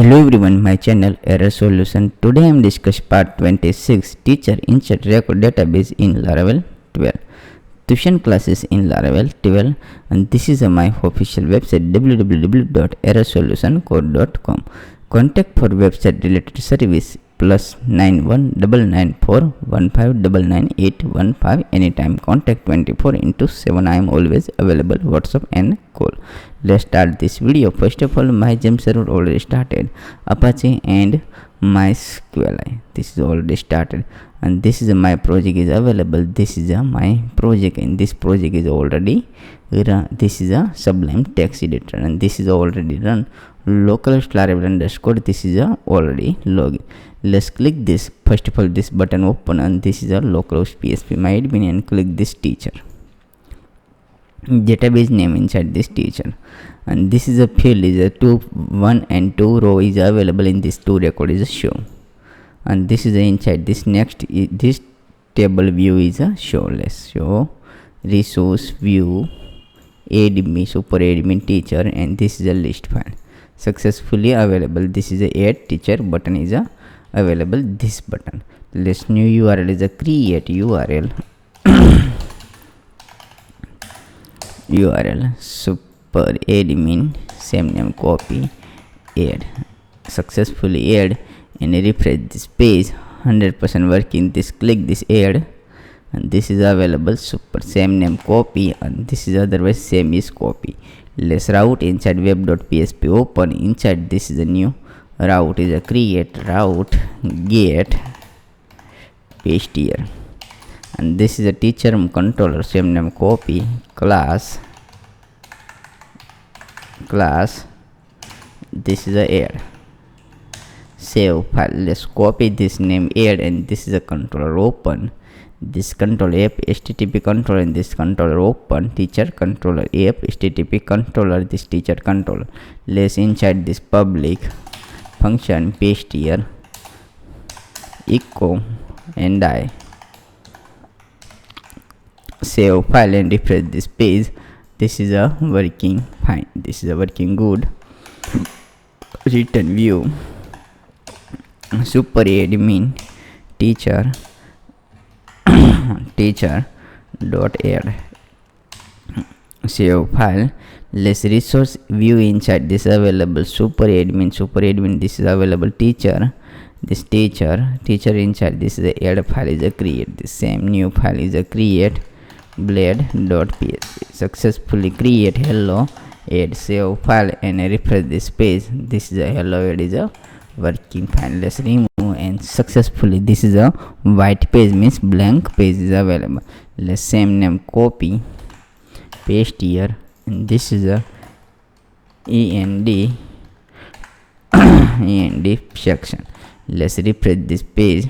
Hello everyone, my channel Error Solution. Today I am discussing part 26, Teacher Insert Record Database in Laravel 12. Tuition classes in Laravel 12, and this is my official website www.errorsolutioncode.com. Contact for website related service +919941599815 anytime. Contact 24/7. I am always available, WhatsApp and call. Let's start this video. First of all, my gem server already started, Apache and MySQLi. This is already started, and this is my project is available. This is my project, and this project is already run. This is a Sublime text editor, and this is already run. Localhost Laravel underscore. This is already login. Let's click this. First of all, this button open, and this is a localhost PHP my admin, and click this teacher database name inside this teacher, and this is a field is a 1 and 2 row is available in this 2 record is a show, and this is inside this next this table view is a show. Let's show resource view admin super admin teacher, and this is a list file successfully available. This is a add teacher button is a available. This button, let's new URL is a create URL URL super admin same name copy add successfully add, and refresh this page 100% working. This click this add, and this is available super same name copy, and this is otherwise same is copy. Let's route inside web.php open. Inside this is a new route is a create route get paste here, and this is a teacher controller same name copy class this is a add save file. Let's copy this name add, and this is a controller open this controller app http controller, and this controller open teacher controller app http controller this teacher controller. Let's inside this public function paste here echo, and I save file and refresh this page. This is a working fine. This is a working good. Return view super admin teacher dot add save file. Let's resource view inside this available super admin this is available teacher this teacher inside this is the add file is a create. The same new file is a create blade.php successfully create hello add save file and refresh this page. This is a hello add is a working file. Let's remove, and successfully this is a white page means blank page is available. Let's same name copy paste here, and this is a end section. Let's refresh this page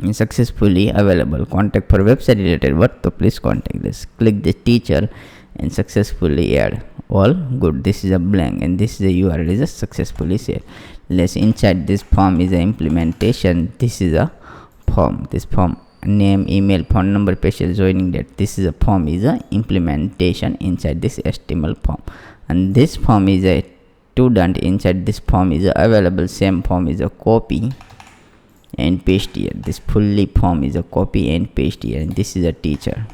and successfully available. Contact for website related work, so please contact this. Click the teacher and successfully add all good. This is a blank, and this is a URL is a successfully saved. Let's inside this form is a implementation. This is a form. This form name email phone number special joining date. This is a form is a implementation inside this HTML form, and this form is a student inside this form is available. Same form is a copy and paste here. This fully form is a copy and paste here, and this is a teacher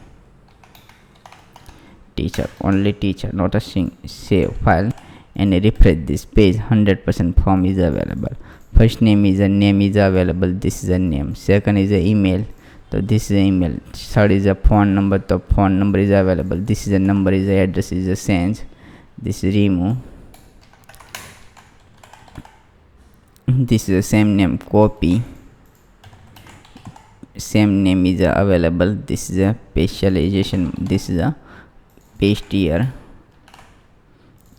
only teacher not a save file, and refresh this page 100% form is available. First name is available. This is a name. Second is a email, so this is a email. Third is a phone number, the phone number is available. This is a number is a address is a change. This is remove. This is the same name copy same name is available. This is a specialization. This is a paste here,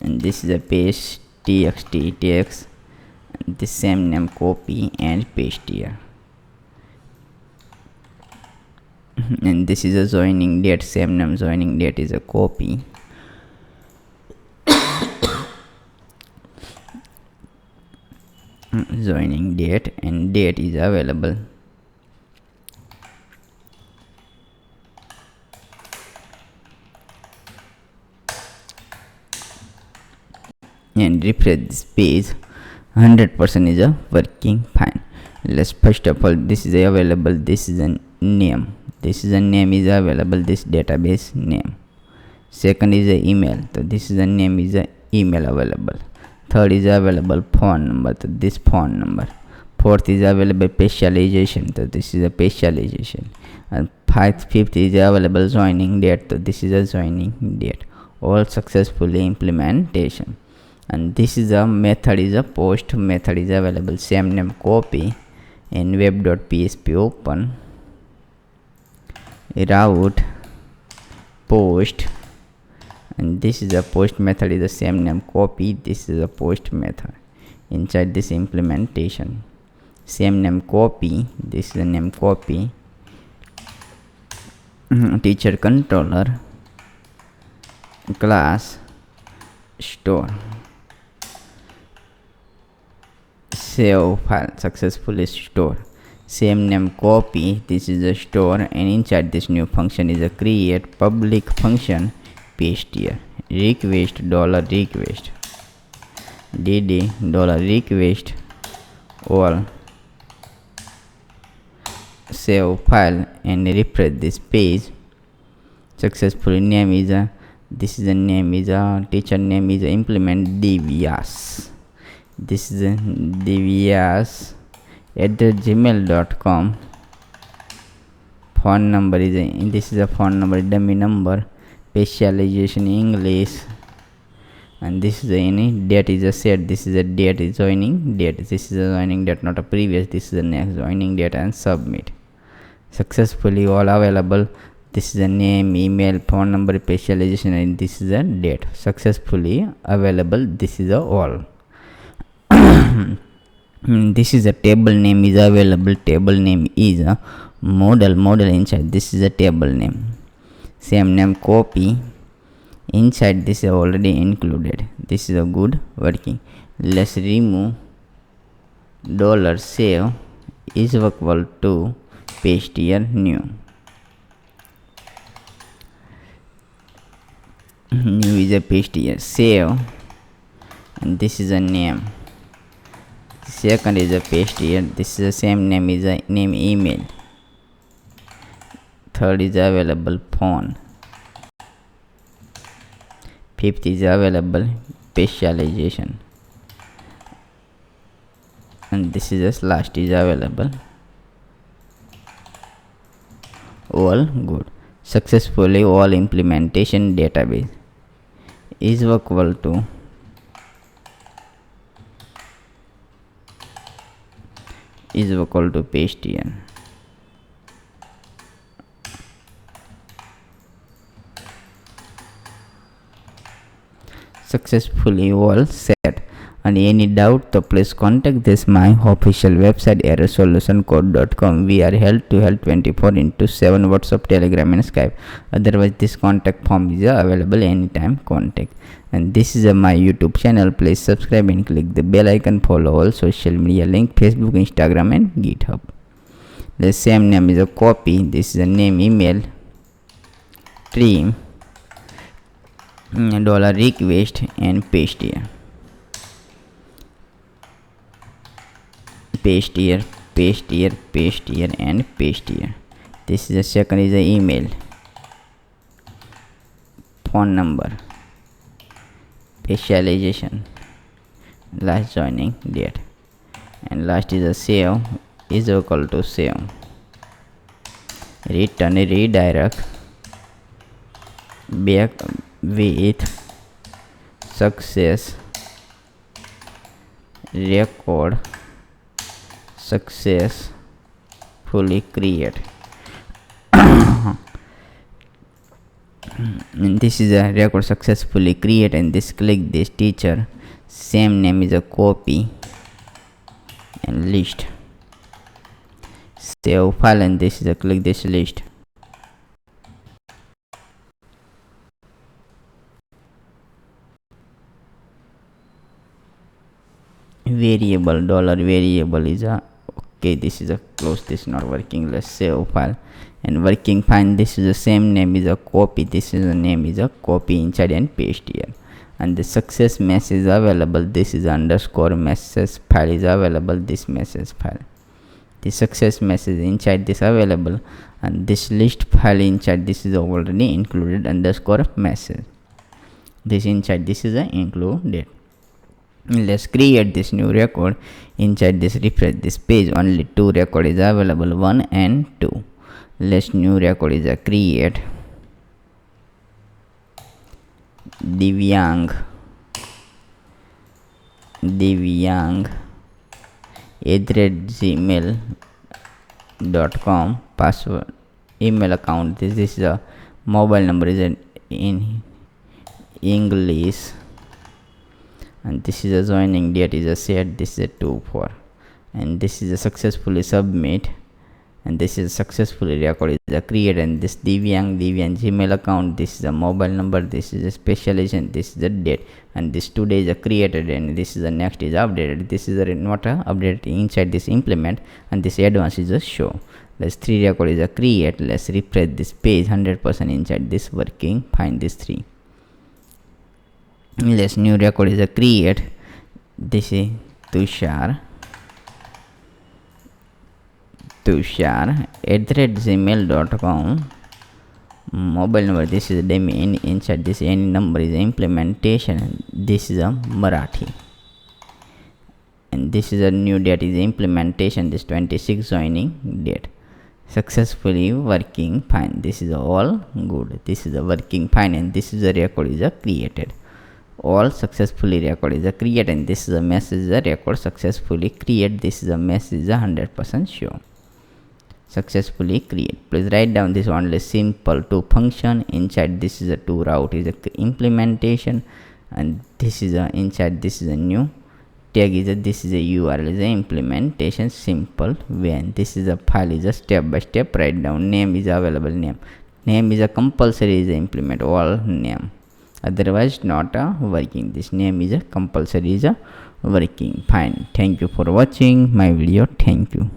and this is a paste text, and the same name copy and paste here, and this is a joining date. Same name joining date is a copy joining date, and date is available. And refresh this page 100% is a working fine. Let's first of all, this is available, this is a name, this is a name is available, this database name. Second is a email, so this is a name is a email available. Third is available phone number, so this phone number. Fourth is available specialization, so this is a specialization. And fifth is available joining date, so this is a joining date. All successfully implementation. And this is a method is a post method is available, same name copy in web.php open route post, and this is a post method is the same name copy, this is a post method inside this implementation, same name copy, this is the name copy, teacher controller class store, save file successfully store, same name copy, this is a store, and inside this new function is a create public function, paste here request $request dd $request all, save file and refresh this page. Successfully name is a, this is the name is a teacher name is a implement devias, this is a devias at the gmail.com. phone number is a, this is a phone number dummy number, specialization English, and this is any date is a set, this is a date is joining date, this is a joining date not a previous, this is the next joining date, and submit. Successfully all available, this is a name, email, phone number, specialization, and this is a date successfully available, this is a all. This is a table name is available, table name is a model inside, this is a table name, same name copy inside, this is already included, this is a good working. Let's remove $save is equal to paste here new is a paste here, save, and this is a name. Second is a paste here, this is the same name is a name email. Third is available phone. Fifth is available specialization, and this is just last is available all good. Successfully all implementation database is equal to paste here. Successfully all set. And any doubt, so please contact this my official website errorsolutioncode.com. We are held to help 24/7 WhatsApp, Telegram, and Skype. Otherwise, this contact form is available anytime. Contact. And this is my YouTube channel. Please subscribe and click the bell icon. Follow all social media link: Facebook, Instagram, and GitHub. The same name is a copy. This is a name, email, stream, $request, and paste here. Paste here, paste here, paste here, and paste here. This is the second is the email, phone number, specialization, last joining date, and last is a save is equal to save. Return redirect back with success record successfully create. And this is a record successfully create, and this click this teacher, same name is a copy and list, save file, and this is a click this list. Variable $variable is a okay, this is a close, this not working. Let's save file and working fine. This is the same name is a copy, this is the name is a copy inside and paste here. and the success message available, this is underscore message file is available, this message file, the success message inside this available, and this list file inside this is already included underscore message, this inside this is included. Let's create this new record. Inside this refresh this page, only two record is available, 1 and 2. Let's new record is a create Divyang @gmail.com password email account. This is a mobile number is in English, and this is a joining date is a set, this is a 2/4, and this is a successfully submit, and this is successfully record is a create, and this Divyang Gmail account, this is a mobile number, this is a specialization, this is the date, and this today is a created, and this is the next is updated, this is a not a updated inside this implement, and this advanced is a show. Let's 3 record is a create. Let's refresh this page, 100% inside this working, find this 3. Let's new record is a create, this is Tushar @gmail.com mobile number, this is domain, inside this any number is implementation, this is a Marathi, and this is a new date is implementation, this 26 joining date, successfully working fine, this is all good, this is a working fine, and this is a record is a created, all successfully record is a create, and this is a message a record successfully create, this is a message 100% show successfully create. Please write down this only simple to function, inside this is a to route is a implementation, and this is a inside this is a new tag is a this is a URL is a implementation simple when this is a file is a step by step, write down name is available, name is a compulsory is a implement all name, otherwise not a working, this name is a compulsory is a working fine. Thank you for watching my video. Thank you.